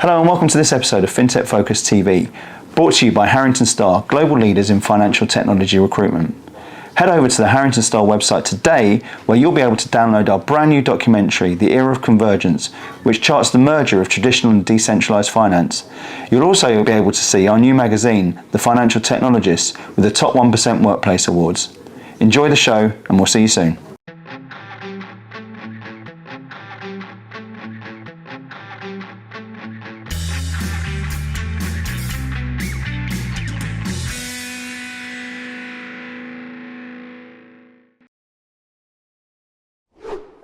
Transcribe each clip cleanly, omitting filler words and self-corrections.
Hello and welcome to this episode of FinTech Focus TV, brought to you by Harrington Starr, global leaders in financial technology recruitment. Head over to the Harrington Starr website today, where you'll be able to download our brand new documentary, The Era of Convergence, which charts the merger of traditional and decentralised finance. You'll also be able to see our new magazine, The Financial Technologist, with the top 1% Workplace Awards. Enjoy the show and we'll see you soon.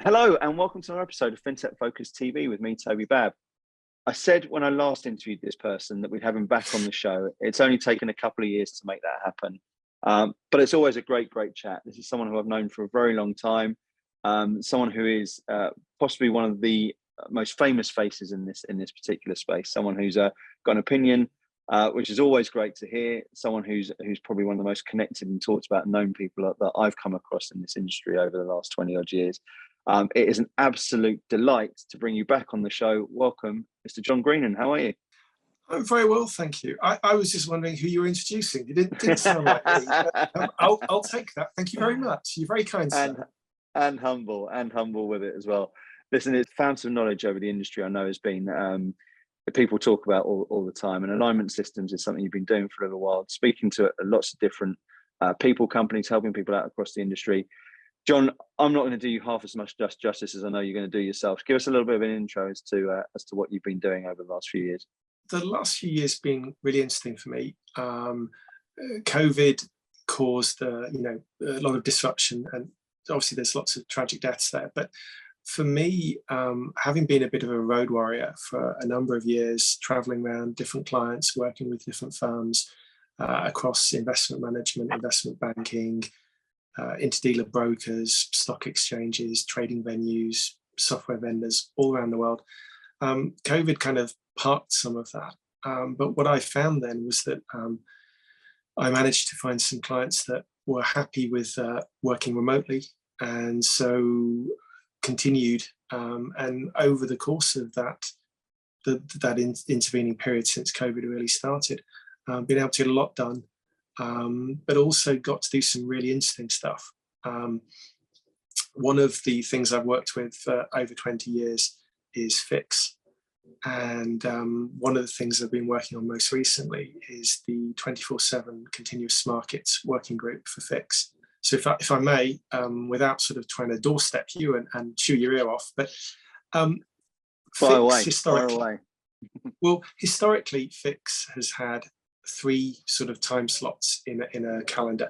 Hello and welcome to another episode of FinTech Focus TV with me, Toby. I said when I last interviewed this person that we'd have him back on the show. It's only taken a couple of years to make that happen, but it's always a great chat. This is someone who I've known for a very long time, someone who is possibly one of the most famous faces in this particular space, someone who's got an opinion, which is always great to hear, someone who's probably one of the most connected and talked about and known people that I've come across in this industry over the last 20 odd years. It is an absolute delight to bring you back on the show. Welcome, Mr. John Greenan. How are you? I'm very well, thank you. I was just wondering who you were introducing. You didn't sound like me. I'll take that. Thank you very much. You're very kind, sir. And humble with it as well. Listen, it's found some knowledge over the industry. I know has been that people talk about all the time. And alignment systems is something you've been doing for a little while, speaking to lots of different people, companies, helping people out across the industry. John, I'm not going to do you half as much justice as I know you're going to do yourself. Give us a little bit of an intro as to what you've been doing over the last few years. The last few years have been really interesting for me. COVID caused a lot of disruption, and obviously there's lots of tragic deaths there. But for me, having been a bit of a road warrior for a number of years, traveling around different clients, working with different firms across investment management, investment banking, interdealer brokers, stock exchanges, trading venues, software vendors all around the world. COVID kind of parked some of that. But what I found then was that I managed to find some clients that were happy with working remotely, and so continued. And over the course of that intervening period since COVID really started, been able to get a lot done. But also got to do some really interesting stuff. One of the things I've worked with for over 20 years is FIX. And one of the things I've been working on most recently is the 24/7 continuous markets working group for FIX. So if I may, without sort of trying to doorstep you and chew your ear off, but fire away. Well, historically, FIX has had three sort of time slots in a calendar: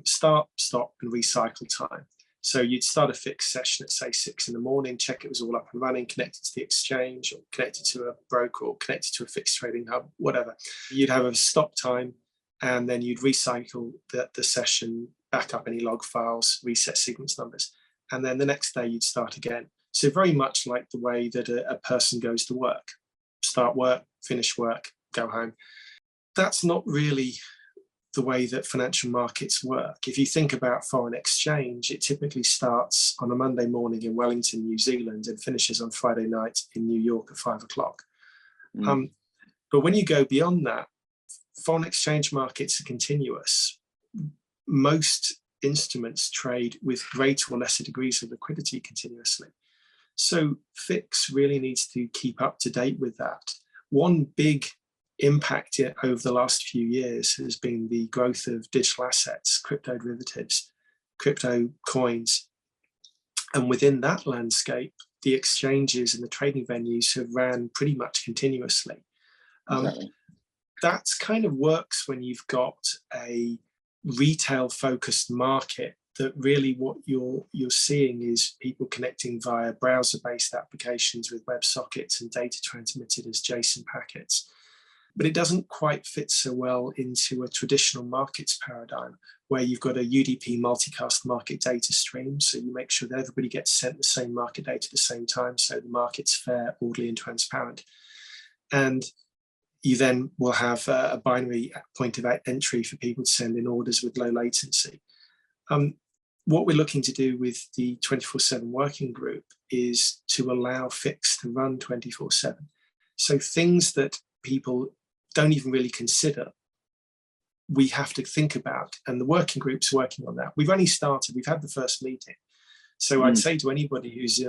start, stop, and recycle time. So you'd start a FIX session at say 6 in the morning, check it was all up and running, connected to the exchange, or connected to a broker, or connected to a fixed trading hub, whatever. You'd have a stop time, and then you'd recycle the session, back up any log files, reset sequence numbers, and then the next day you'd start again. So very much like the way that a person goes to work: start work, finish work, go home. That's not really the way that financial markets work. If you think about foreign exchange, it typically starts on a Monday morning in Wellington, New Zealand, and finishes on Friday night in New York at 5 o'clock. But when you go beyond that, foreign exchange markets are continuous. Most instruments trade with greater or lesser degrees of liquidity continuously. So FIX really needs to keep up to date with that. One big impact over the last few years has been the growth of digital assets, crypto derivatives, crypto coins. And within that landscape, the exchanges and the trading venues have ran pretty much continuously. Exactly. That kind of works when you've got a retail focused market, that really what you're seeing is people connecting via browser-based applications with WebSockets and data transmitted as JSON packets. But it doesn't quite fit so well into a traditional markets paradigm where you've got a UDP multicast market data stream. So you make sure that everybody gets sent the same market data at the same time, so the market's fair, orderly, and transparent. And you then will have a binary point of entry for people to send in orders with low latency. What we're looking to do with the 24/7 working group is to allow FIX to run 24/7. So things that people don't even really consider, we have to think about, and the working group's working on that. We've only started, we've had the first meeting. So I'd say to anybody who's,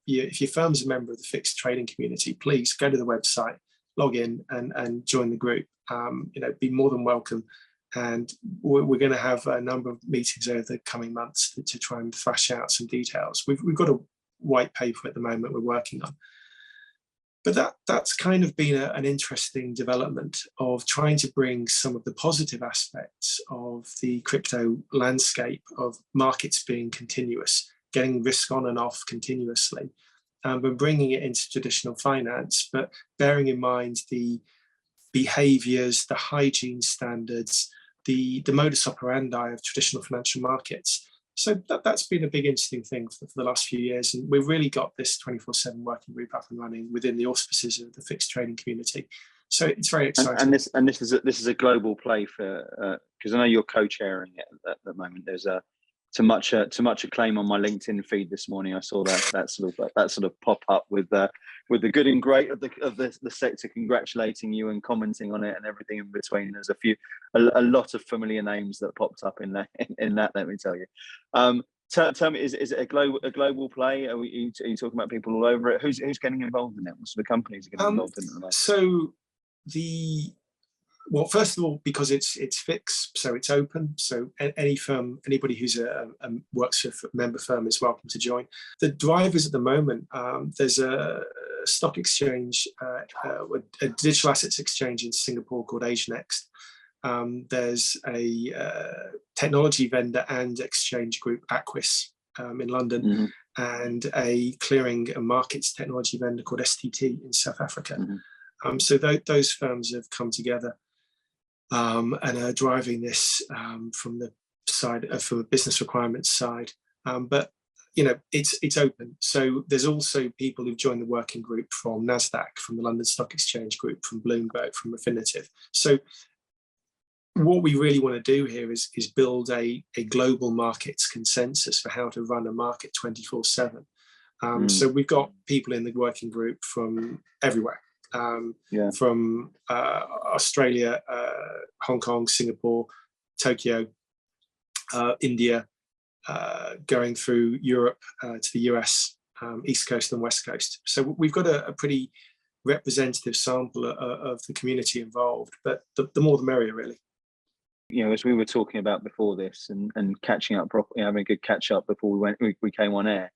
if your firm's a member of the fixed trading community, please go to the website, log in and join the group. Be more than welcome. And we're going to have a number of meetings over the coming months to try and thrash out some details. We've got a white paper at the moment we're working on. But that's kind of been an interesting development of trying to bring some of the positive aspects of the crypto landscape, of markets being continuous, getting risk on and off continuously, but bringing it into traditional finance, but bearing in mind the behaviors, the hygiene standards, the modus operandi of traditional financial markets. So that's been a big interesting thing for the last few years. And we've really got this 24/7 working group up and running within the auspices of the fixed trading community. So it's very exciting. And this is a global play for, because I know you're co-chairing it at the moment. There's to much acclaim on my LinkedIn feed this morning. I saw that sort of pop up with the good and great of the sector congratulating you and commenting on it and everything in between. There's a lot of familiar names that popped up in that. Let me tell you. Tell me, is it a global play? Are you talking about people all over it? Who's getting involved in it? What sort of companies are getting involved in it? So well, first of all, because it's fixed, so it's open. So any firm, anybody who's works for a member firm is welcome to join. The drivers at the moment, there's a stock exchange, a digital assets exchange in Singapore called AsiaNext. There's a technology vendor and exchange group, Aquis, in London, and a clearing and markets technology vendor called STT in South Africa. So those firms have come together and are driving this from the side, from a business requirements side. But it's open. So there's also people who've joined the working group from NASDAQ, from the London Stock Exchange Group, from Bloomberg, from Refinitiv. So what we really want to do here is build a global markets consensus for how to run a market 24/7. So we've got people in the working group from everywhere. From Australia, Hong Kong, Singapore, Tokyo, India, going through Europe to the US, East Coast and West Coast. So we've got a pretty representative sample of the community involved, but the more the merrier, really. As we were talking about before this and catching up properly, having a good catch up before we came on air.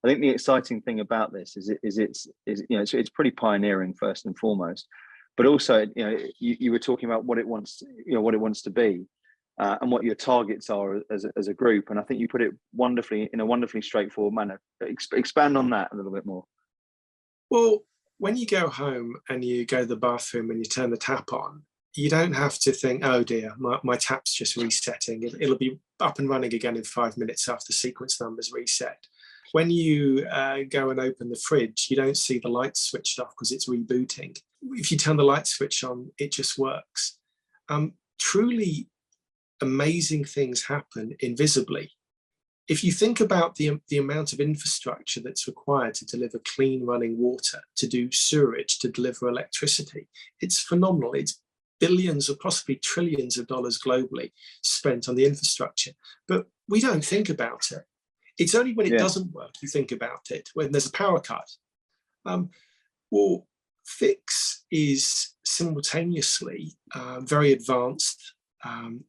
I think the exciting thing about this is it's pretty pioneering first and foremost, but also you were talking about what it wants to be, and what your targets are as a group, and I think you put it in a wonderfully straightforward manner. Expand on that a little bit more. Well, when you go home and you go to the bathroom and you turn the tap on, you don't have to think, oh dear, my tap's just resetting. It'll be up and running again in 5 minutes after the sequence number's reset. When you go and open the fridge, you don't see the lights switched off because it's rebooting. If you turn the light switch on, it just works. Truly amazing things happen invisibly. If you think about the amount of infrastructure that's required to deliver clean running water, to do sewerage, to deliver electricity, it's phenomenal. It's billions or possibly trillions of dollars globally spent on the infrastructure, but we don't think about it. It's only when it doesn't work you think about it, when there's a power cut. Well, Fix is simultaneously very advanced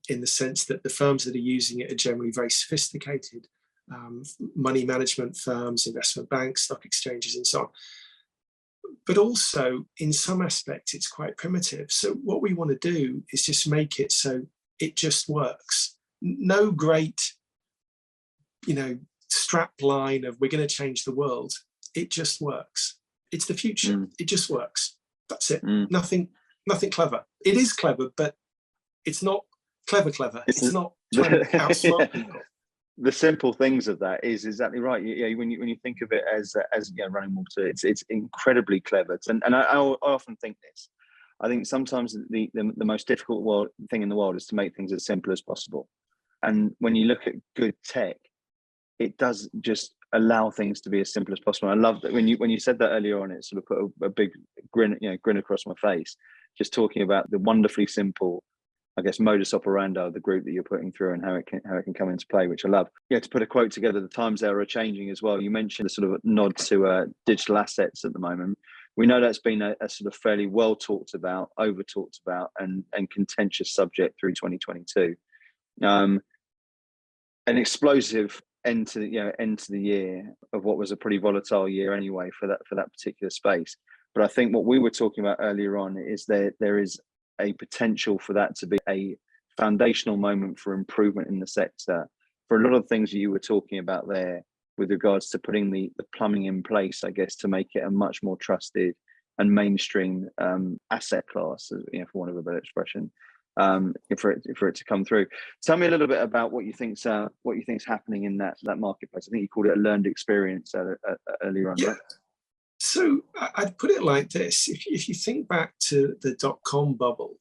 in the sense that the firms that are using it are generally very sophisticated, money management firms, investment banks, stock exchanges, and so on. But also, in some aspects, it's quite primitive. So what we want to do is just make it so it just works. No great, strap line of we're going to change the world. It just works. It's the future. It just works. That's it. Nothing clever. It is clever, but it's not clever. It's not trying to outsmart people. The simple things of that is exactly right. When you think of it as running water, it's incredibly clever. And I often think this. I think sometimes the most difficult thing in the world is to make things as simple as possible. And when you look at good tech, it does just allow things to be as simple as possible. I love that when you said that earlier on, it sort of put a big grin across my face, just talking about the wonderfully simple, I guess, modus operandi of the group that you're putting through and how it can come into play, which I love. Yeah, to put a quote together, the times there are changing as well. You mentioned the sort of nod to digital assets at the moment. We know that's been a sort of fairly well talked about, over talked about, and contentious subject through 2022. An explosive end to the year of what was a pretty volatile year anyway for that particular space. But I think what we were talking about earlier on is there is a potential for that to be a foundational moment for improvement in the sector for a lot of things that you were talking about there with regards to putting the plumbing in place, I guess, to make it a much more trusted and mainstream asset class, for want of a better expression, for it to come through. Tell me a little bit about what you think's happening in that marketplace. I think you called it a learned experience earlier on. Yeah. Right? So I'd put it like this: if you think back to the dot-com bubble,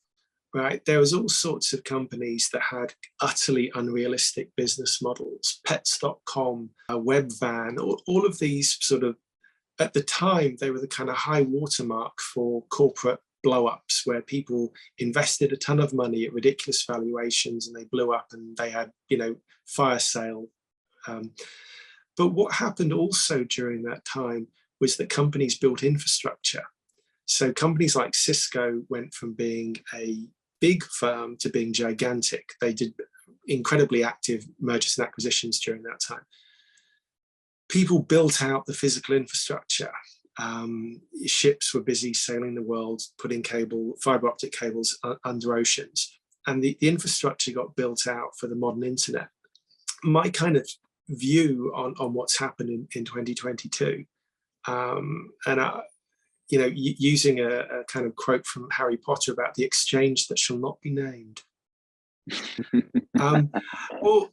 right, there was all sorts of companies that had utterly unrealistic business models. Pets.com, Webvan, all of these sort of, at the time, they were the kind of high watermark for corporate blow-ups, where people invested a ton of money at ridiculous valuations and they blew up and they had, fire sale. But what happened also during that time was that companies built infrastructure. So companies like Cisco went from being a big firm to being gigantic. They did incredibly active mergers and acquisitions during that time. People built out the physical infrastructure. Ships were busy sailing the world, putting fiber optic cables under oceans. And the infrastructure got built out for the modern internet. My kind of view on what's happened in 2022, using a kind of quote from Harry Potter about the exchange that shall not be named. Well,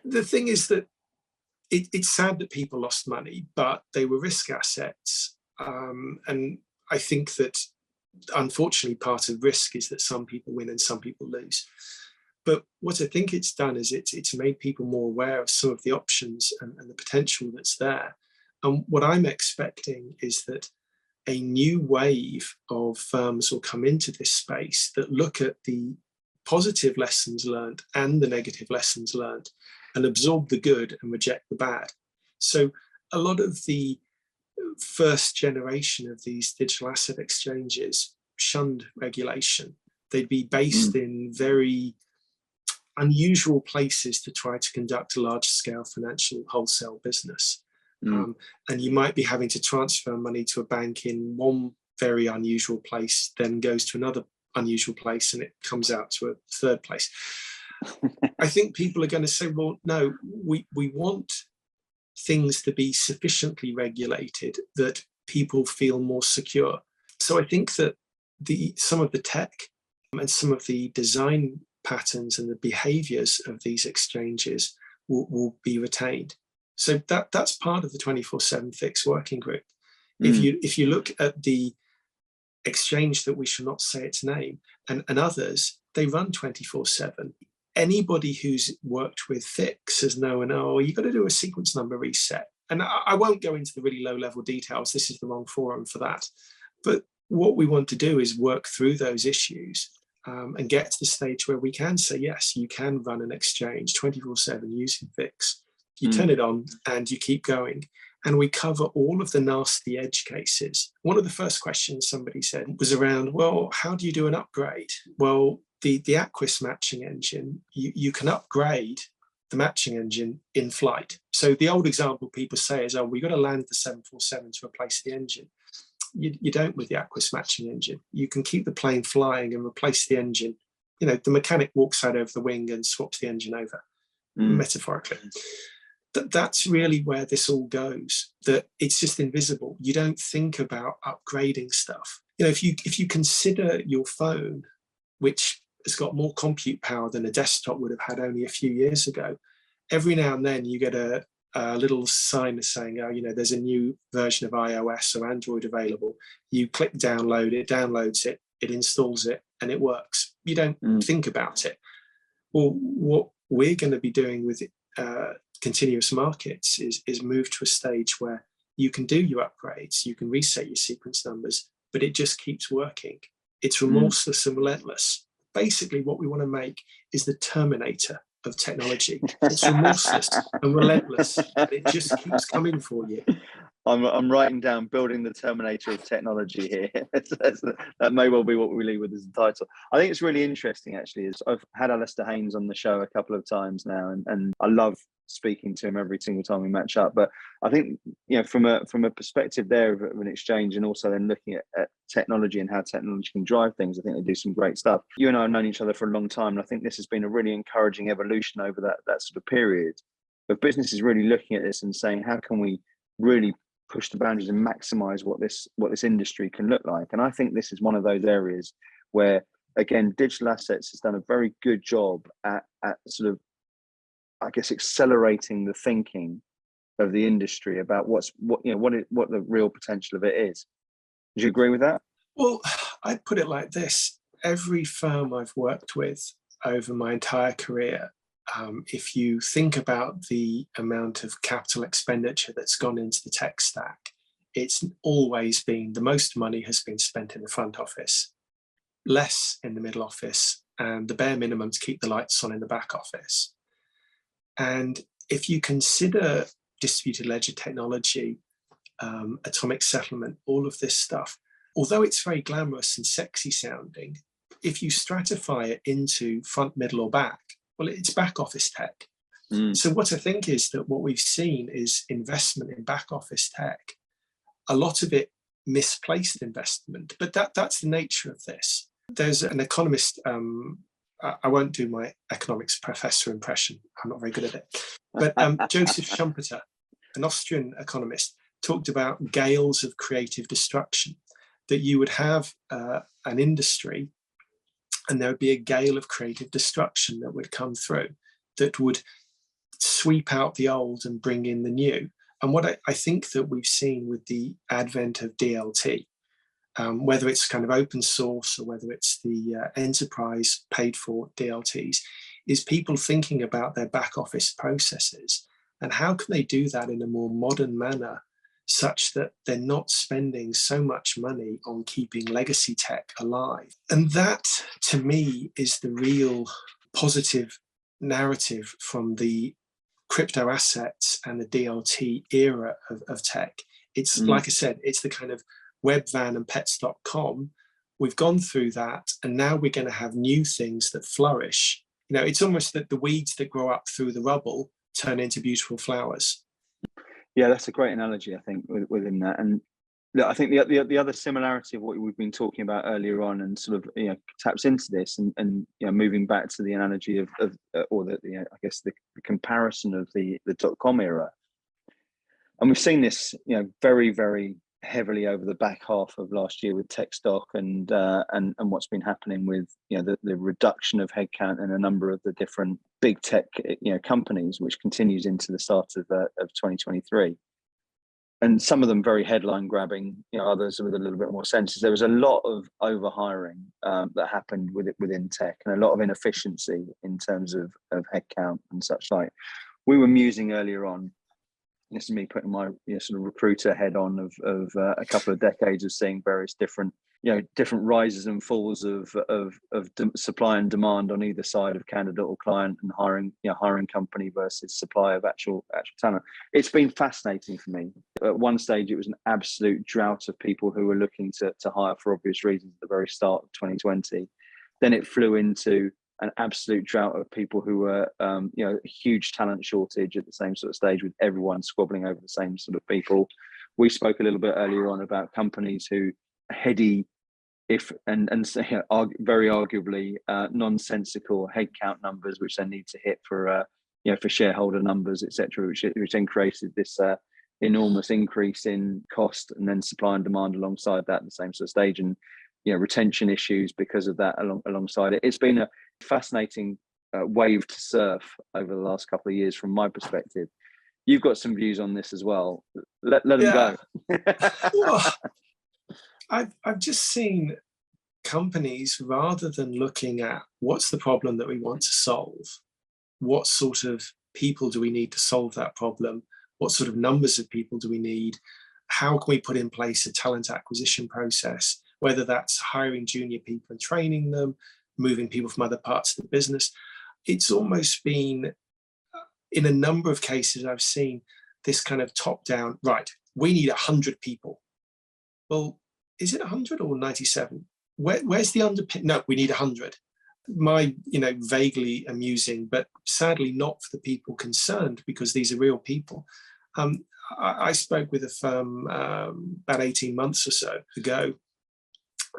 the thing is that it's sad that people lost money, but they were risk assets. And I think that, unfortunately, part of risk is that some people win and some people lose. But what I think it's done is it's made people more aware of some of the options and the potential that's there. And what I'm expecting is that a new wave of firms will come into this space that look at the positive lessons learned and the negative lessons learned and absorb the good and reject the bad. So a lot of the first generation of these digital asset exchanges shunned regulation. They'd be based in very unusual places to try to conduct a large-scale financial wholesale business. And you might be having to transfer money to a bank in one very unusual place, then goes to another unusual place, and it comes out to a third place. I think people are going to say, well, no, we want things to be sufficiently regulated that people feel more secure. So I think that some of the tech and some of the design patterns and the behaviors of these exchanges will be retained. So that's part of the 24/7 Fix working group. If you look at the exchange that we shall not say its name and others, they run 24/7. Anybody who's worked with Fix has known, you've got to do a sequence number reset. And I won't go into the really low-level details. This is the wrong forum for that. But what we want to do is work through those issues and get to the stage where we can say, yes, you can run an exchange 24/7 using Fix. You turn it on and you keep going. And we cover all of the nasty edge cases. One of the first questions somebody said was around, well, how do you do an upgrade? Well, the Aquis matching engine, you can upgrade the matching engine in flight. So the old example people say is, we've got to land the 747 to replace the engine. You don't with the Aquis matching engine. You can keep the plane flying and replace the engine. The mechanic walks out over the wing and swaps the engine over, metaphorically. That's really where this all goes, that it's just invisible. You don't think about upgrading stuff. If you consider your phone, which has got more compute power than a desktop would have had only a few years ago, every now and then you get a little sign saying, there's a new version of iOS or Android available. You click download, it downloads it, it installs it, and it works. You don't think about it. Well, what we're going to be doing with continuous markets is moved to a stage where you can do your upgrades, you can reset your sequence numbers, but it just keeps working. It's remorseless and relentless. Basically, what we want to make is the Terminator of technology. It's remorseless and relentless, and it just keeps coming for you. I'm writing down building the Terminator of technology here. That may well be what we leave with as a title. I think it's really interesting, actually, is I've had Alistair Haynes on the show a couple of times now, and I love speaking to him every single time we match up. But I think, from a perspective there of an exchange, and also then looking at technology and how technology can drive things, I think they do some great stuff. You and I have known each other for a long time, and I think this has been a really encouraging evolution over that sort of period of businesses really looking at this and saying, how can we really push the boundaries and maximize what this industry can look like? And I think this is one of those areas where, again, digital assets has done a very good job at sort of, I guess, accelerating the thinking of the industry about what the real potential of it is. Do you agree with that? Well, I'd put it like this. Every firm I've worked with over my entire career, if you think about the amount of capital expenditure that's gone into the tech stack, it's always been the most money has been spent in the front office, less in the middle office, and the bare minimum to keep the lights on in the back office. And if you consider distributed ledger technology, atomic settlement, all of this stuff, although it's very glamorous and sexy sounding, if you stratify it into front, middle, or back, well, it's back office tech. So what I think is that what we've seen is investment in back office tech, a lot of it misplaced investment, but that's the nature of this. There's an economist, I won't do my economics professor impression, I'm not very good at it, but Joseph Schumpeter, an Austrian economist, talked about gales of creative destruction, that you would have an industry and there would be a gale of creative destruction that would come through that would sweep out the old and bring in the new. And what I think that we've seen with the advent of DLT, whether it's kind of open source or whether it's the enterprise paid for DLTs, is people thinking about their back office processes and how can they do that in a more modern manner such that they're not spending so much money on keeping legacy tech alive. And that, to me, is the real positive narrative from the crypto assets and the DLT era of tech. It's like I said, it's the kind of Webvan and Pets.com. We've gone through that, and now we're going to have new things that flourish. It's almost that the weeds that grow up through the rubble turn into beautiful flowers. Yeah, that's a great analogy, I think, within that. And look, I think the other similarity of what we've been talking about earlier on, and sort of taps into this, and moving back to the analogy of or the I guess the comparison of the .com era, and we've seen this very, very heavily over the back half of last year with tech stock and what's been happening with the reduction of headcount in a number of the different big tech companies, which continues into the start of 2023, and some of them very headline grabbing, others with a little bit more sense. There was a lot of overhiring that happened within tech, and a lot of inefficiency in terms of headcount and such like. We were musing earlier on. This is me putting my sort of recruiter head on of a couple of decades of seeing various different rises and falls of supply and demand on either side of candidate or client, and hiring company versus supply of actual talent. It's been fascinating for me. At one stage, it was an absolute drought of people who were looking to hire for obvious reasons at the very start of 2020. Then it flew into an absolute drought of people who were, a huge talent shortage at the same sort of stage, with everyone squabbling over the same sort of people. We spoke a little bit earlier on about companies who heady, very arguably nonsensical headcount numbers, which they need to hit for shareholder numbers, etc., which then created this enormous increase in cost, and then supply and demand alongside that at the same sort of stage, and retention issues because of that alongside it. It's been a fascinating wave to surf over the last couple of years from my perspective. You've got some views on this as well. Let them go. Well, I've just seen companies, rather than looking at what's the problem that we want to solve, what sort of people do we need to solve that problem? What sort of numbers of people do we need? How can we put in place a talent acquisition process, whether that's hiring junior people and training them, moving people from other parts of the business? It's almost been, in a number of cases I've seen, this kind of top-down, right, we need 100 people. Well, is it 100 or 97? Where's the underpin? No, we need 100. My, vaguely amusing, but sadly not for the people concerned, because these are real people. I spoke with a firm about 18 months or so ago.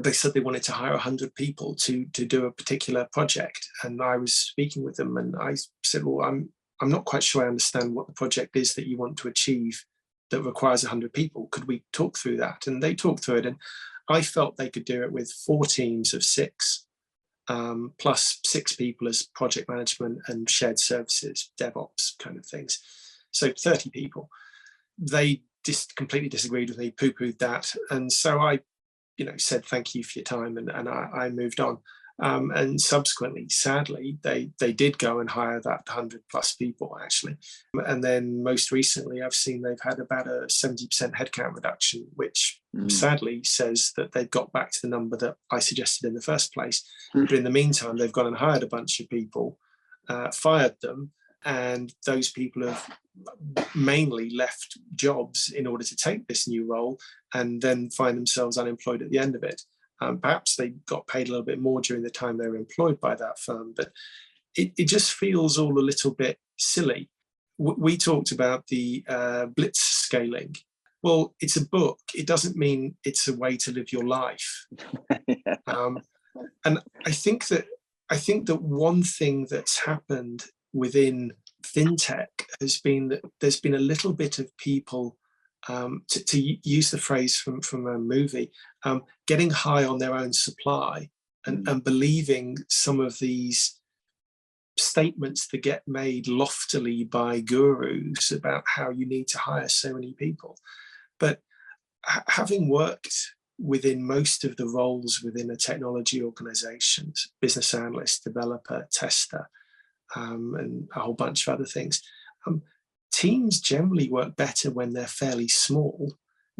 They said they wanted to hire 100 people to do a particular project. And I was speaking with them and I said, well, I'm not quite sure I understand what the project is that you want to achieve that requires 100 people. Could we talk through that? And they talked through it. And I felt they could do it with 4 teams of 6, plus 6 people as project management and shared services, DevOps kind of things. So 30 people. They just completely disagreed with me, poo-pooed that. And so I, said, thank you for your time. And I moved on. And subsequently, sadly, they did go and hire that 100 plus people, actually. And then most recently, I've seen they've had about a 70% headcount reduction, which sadly says that they've got back to the number that I suggested in the first place. But in the meantime, they've gone and hired a bunch of people, fired them, and those people have mainly left jobs in order to take this new role and then find themselves unemployed at the end of it. Perhaps they got paid a little bit more during the time they were employed by that firm, but it just feels all a little bit silly. We talked about the blitz scaling. Well, it's a book. It doesn't mean it's a way to live your life. And I think that one thing that's happened within FinTech has been that there's been a little bit of people, to use the phrase from a movie, getting high on their own supply and believing some of these statements that get made loftily by gurus about how you need to hire so many people. But having worked within most of the roles within a technology organization, business analyst, developer, tester, and a whole bunch of other things, teams generally work better when they're fairly small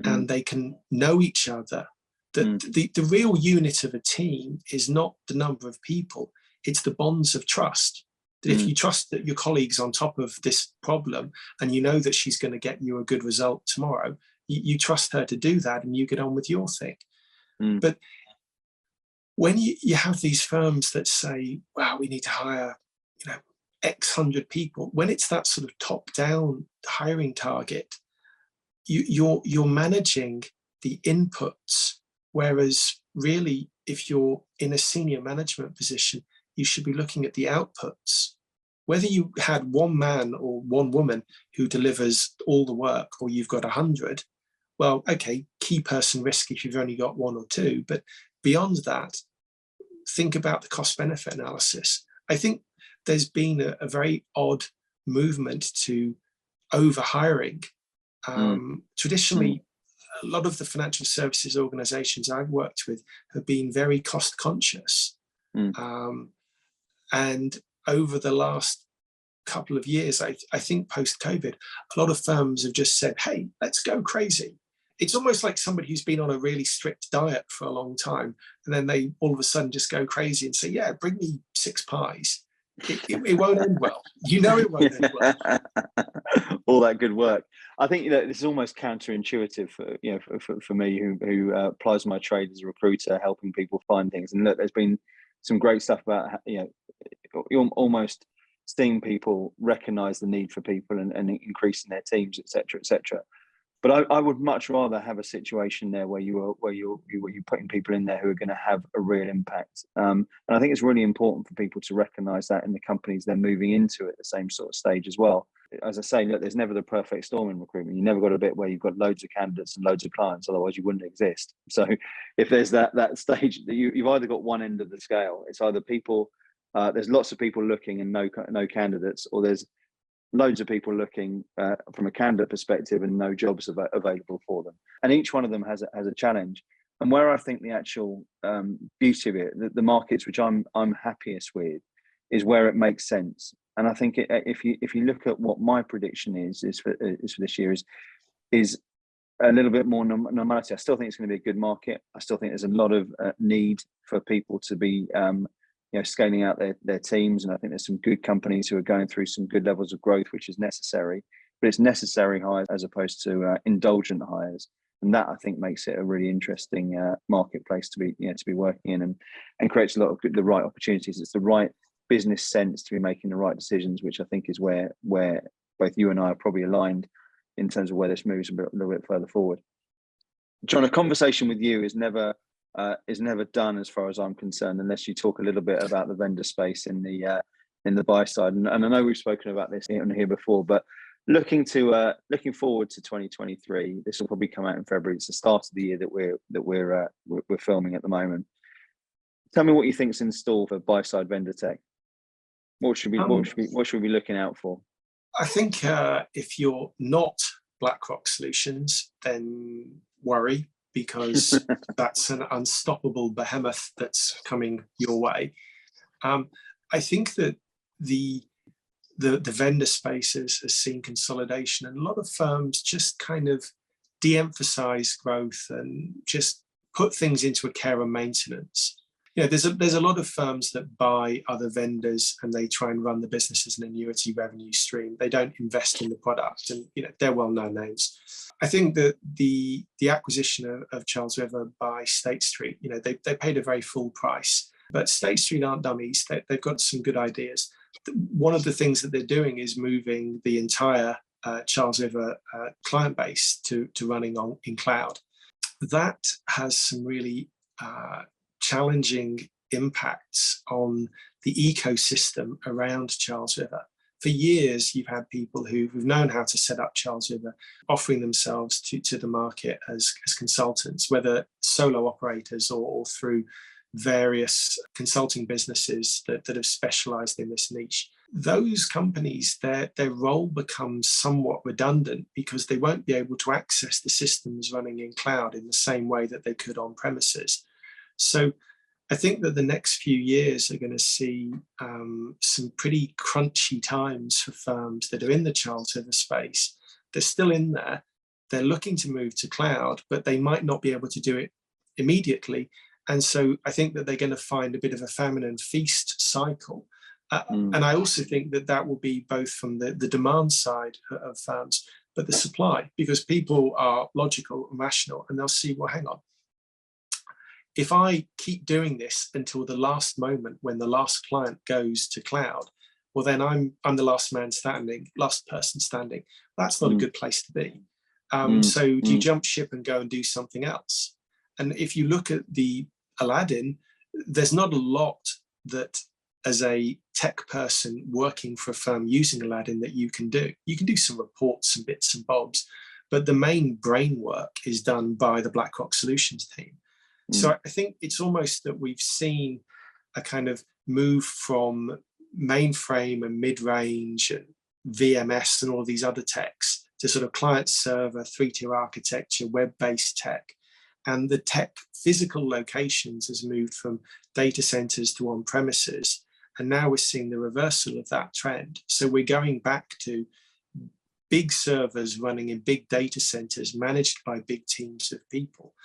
and they can know each other. The real unit of a team is not the number of people, it's the bonds of trust. That if you trust that your colleague's on top of this problem and you know that she's going to get you a good result tomorrow, you trust her to do that and you get on with your thing. But when you have these firms that say, wow, we need to hire, X hundred people, when it's that sort of top-down hiring target, you're managing the inputs, whereas really, if you're in a senior management position, you should be looking at the outputs. Whether you had one man or one woman who delivers all the work, or you've got 100, well, okay, key person risk if you've only got 1 or 2, but beyond that, think about the cost-benefit analysis. I think there's been a very odd movement to over-hiring. Traditionally, a lot of the financial services organizations I've worked with have been very cost-conscious. And over the last couple of years, I think post-COVID, a lot of firms have just said, hey, let's go crazy. It's almost like somebody who's been on a really strict diet for a long time, and then they all of a sudden just go crazy and say, yeah, bring me 6 pies. It won't end well. It won't end well. All that good work. I think this is almost counterintuitive for me, who applies my trade as a recruiter, helping people find things. And look, there's been some great stuff about almost seeing people recognise the need for people and increasing their teams, etc., etc. But I would much rather have a situation there where you're putting people in there who are going to have a real impact. And I think it's really important for people to recognise that in the companies they're moving into at the same sort of stage as well. As I say, look, there's never the perfect storm in recruitment. You never got a bit where you've got loads of candidates and loads of clients, otherwise you wouldn't exist. So if there's that stage, you've either got one end of the scale. It's either people, there's lots of people looking and no candidates, or there's loads of people looking from a candidate perspective and no jobs available for them. And each one of them has a challenge. And where I think the actual beauty of it, the markets which I'm happiest with, is where it makes sense. And I think if you look at what my prediction is for this year is a little bit more normality. I still think it's going to be a good market. I still think there's a lot of need for people to be scaling out their teams, and I think there's some good companies who are going through some good levels of growth, which is necessary. But it's necessary hires as opposed to indulgent hires, and that I think makes it a really interesting marketplace to be working in, and creates a lot of the right opportunities. It's the right business sense to be making the right decisions, which I think is where both you and I are probably aligned in terms of where this moves a little bit further forward. John, a conversation with you is never done, as far as I'm concerned, unless you talk a little bit about the vendor space in the buy side. And I know we've spoken about this here before, but looking forward to 2023, this will probably come out in February. It's the start of the year that we're filming at the moment. Tell me what you think's in store for buy side vendor tech. What should we be looking out for? I think if you're not BlackRock Solutions, then worry, because that's an unstoppable behemoth that's coming your way. I think that the vendor space has seen consolidation, and a lot of firms just kind of de-emphasize growth and just put things into a care and maintenance. There's a lot of firms that buy other vendors and they try and run the business as an annuity revenue stream. They don't invest in the product, and they're well-known names. I think that the acquisition of Charles River by State Street, they paid a very full price, but State Street aren't dummies. They've got some good ideas. One of the things that they're doing is moving the entire Charles River client base to running in cloud. That has some really challenging impacts on the ecosystem around Charles River. For years, you've had people who've known how to set up Charles River, offering themselves to the market as consultants, whether solo operators or through various consulting businesses that have specialized in this niche. Those companies, their role becomes somewhat redundant because they won't be able to access the systems running in cloud in the same way that they could on premises. So I think that the next few years are going to see some pretty crunchy times for firms that are in the Charles River space. They're still in there. They're looking to move to cloud, but they might not be able to do it immediately. And so I think that they're going to find a bit of a famine and feast cycle. And I also think that will be both from the demand side of firms, but the supply, because people are logical and rational, and they'll see, well, hang on. If I keep doing this until the last moment when the last client goes to cloud, well, then I'm the last person standing. That's not a good place to be. So do you jump ship and go and do something else? And if you look at the Aladdin, there's not a lot that, as a tech person working for a firm using Aladdin, that you can do. You can do some reports and bits and bobs, but the main brain work is done by the BlackRock Solutions team. So I think it's almost that we've seen a kind of move from mainframe and mid-range and VMS and all these other techs to sort of client-server, 3-tier architecture, web-based tech. And the tech physical locations has moved from data centers to on-premises. And now we're seeing the reversal of that trend. So we're going back to big servers running in big data centers managed by big teams of people.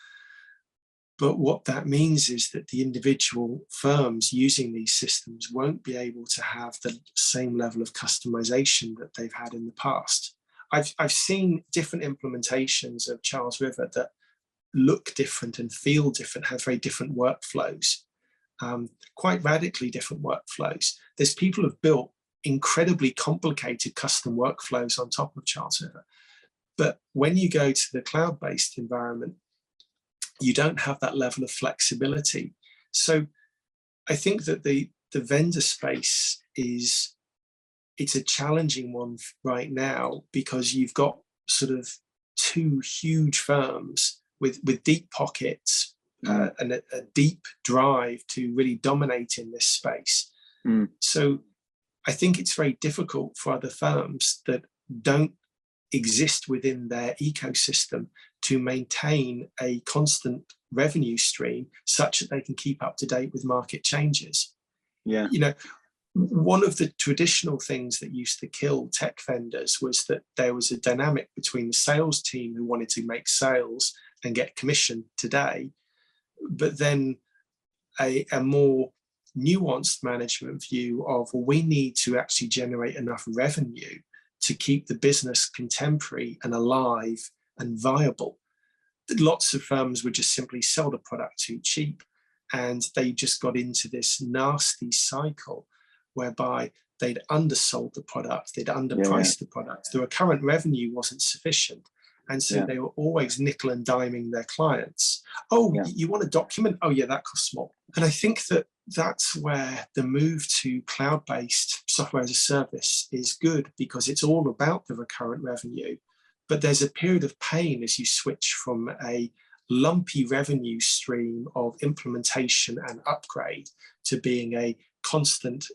But what that means is that the individual firms using these systems won't be able to have the same level of customization that they've had in the past. I've seen different implementations of Charles River that look different and feel different, have very different workflows, quite radically different workflows. There's people who've built incredibly complicated custom workflows on top of Charles River. But when you go to the cloud-based environment, you don't have that level of flexibility. So I think that the vendor space it's a challenging one right now, because you've got sort of two huge firms with deep pockets and a deep drive to really dominate in this space. So I think it's very difficult for other firms that don't exist within their ecosystem to maintain a constant revenue stream such that they can keep up to date with market changes. one of the traditional things that used to kill tech vendors was that there was a dynamic between the sales team who wanted to make sales and get commission today, but then a more nuanced management view of, well, we need to actually generate enough revenue to keep the business contemporary and alive and viable. Lots of firms would just simply sell the product too cheap, and they just got into this nasty cycle whereby they'd undersold the product, they'd underpriced the product, the recurrent revenue wasn't sufficient. And so they were always nickel and diming their clients. Oh, you want a document? Oh yeah, that costs more. And I think that that's where the move to cloud-based software as a service is good, because it's all about the recurrent revenue. But there's a period of pain as you switch from a lumpy revenue stream of implementation and upgrade to being a constant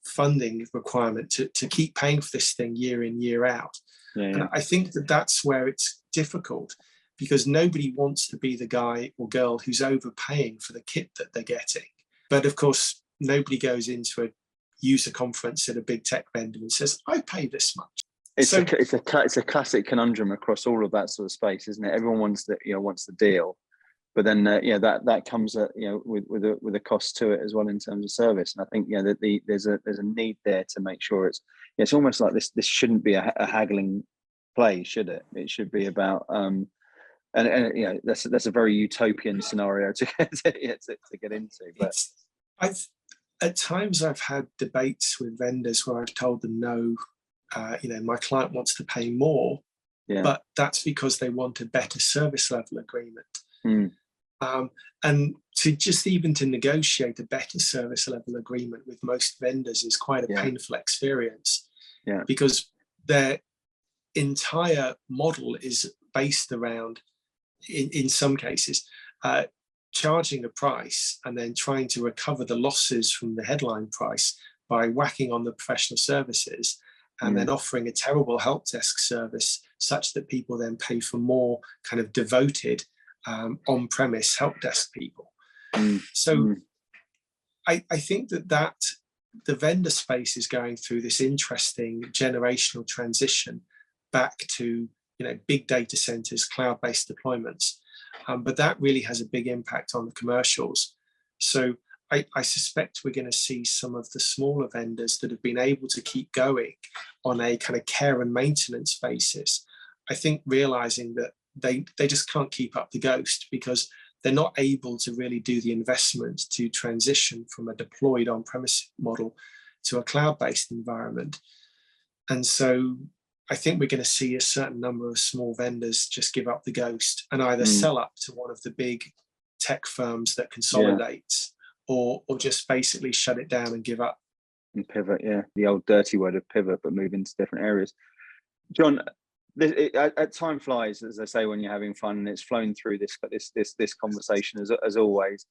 funding requirement to keep paying for this thing year in, year out. And I think that that's where it's difficult, because nobody wants to be the guy or girl who's overpaying for the kit that they're getting. But of course, nobody goes into a user conference at a big tech vendor and says, I pay this much. It's a classic conundrum across all of that sort of space, isn't it? Everyone wants the deal, but then that comes at with a cost to it as well in terms of service. And I think that there's a need there to make sure it's almost like this shouldn't be a haggling play, should it? It should be about and that's a very utopian scenario to get into. But at times I've had debates with vendors where I've told them no. My client wants to pay more, but that's because they want a better service level agreement. And to negotiate a better service level agreement with most vendors is quite a painful experience, because their entire model is based around, in some cases, charging a price and then trying to recover the losses from the headline price by whacking on the professional services, and then offering a terrible help desk service such that people then pay for more kind of devoted on-premise help desk people. So I think that the vendor space is going through this interesting generational transition back to big data centers, cloud-based deployments. But that really has a big impact on the commercials. So I suspect we're going to see some of the smaller vendors that have been able to keep going on a kind of care and maintenance basis, I think realizing that they just can't keep up the ghost, because they're not able to really do the investment to transition from a deployed on-premise model to a cloud-based environment. And so I think we're going to see a certain number of small vendors just give up the ghost and either sell up to one of the big tech firms that consolidates, or just basically shut it down and give up. And pivot, the old dirty word of pivot, but move into different areas. John, at time flies, as I say, when you're having fun, and it's flown through this conversation as always.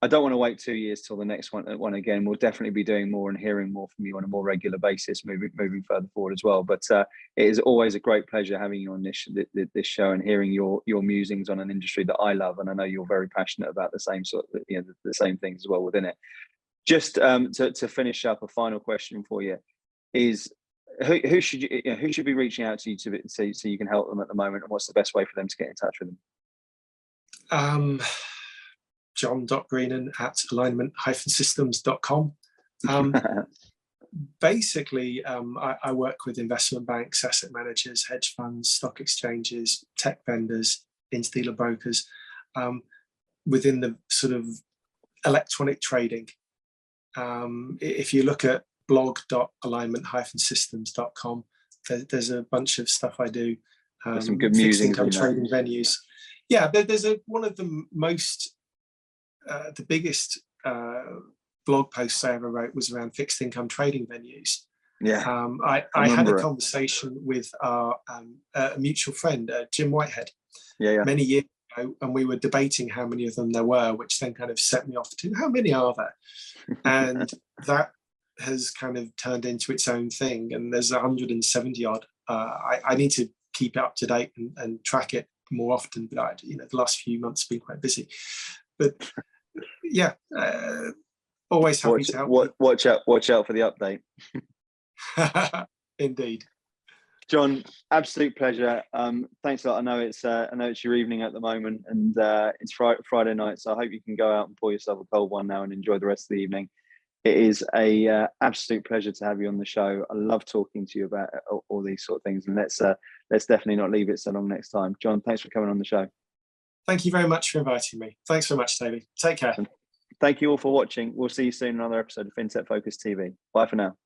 I don't want to wait 2 years till the next one again. We'll definitely be doing more and hearing more from you on a more regular basis, moving further forward as well. But it is always a great pleasure having you on this show and hearing your musings on an industry that I love, and I know you're very passionate about the same sort of, the same things as well within it. Just to finish up, a final question for you is, who should be reaching out to you so you can help them at the moment, and what's the best way for them to get in touch with them? John.Greenan at alignment-systems.com. Basically, I work with investment banks, asset managers, hedge funds, stock exchanges, tech vendors, interdealer brokers, within the sort of electronic trading. If you look at blog.alignment-systems.com, there's a bunch of stuff I do. There's some good musings income trading venues. Yeah, there's one of the most the biggest blog posts I ever wrote was around fixed income trading venues. I had a conversation with our mutual friend, Jim Whitehead, many years ago, and we were debating how many of them there were, which then kind of set me off to how many are there? And that has kind of turned into its own thing, and there's 170 odd. I need to keep it up to date and track it more often, but the last few months have been quite busy. But Always happy to help. Watch out for the update. Indeed. John, absolute pleasure. Thanks a lot. I know it's your evening at the moment, and it's Friday night, so I hope you can go out and pour yourself a cold one now and enjoy the rest of the evening. It is a absolute pleasure to have you on the show. I love talking to you about all these sort of things, and let's definitely not leave it so long next time. John, thanks for coming on the show. Thank you very much for inviting me. Thanks very much, Toby. Take care. Thank you all for watching. We'll see you soon in another episode of FinTech Focus TV. Bye for now.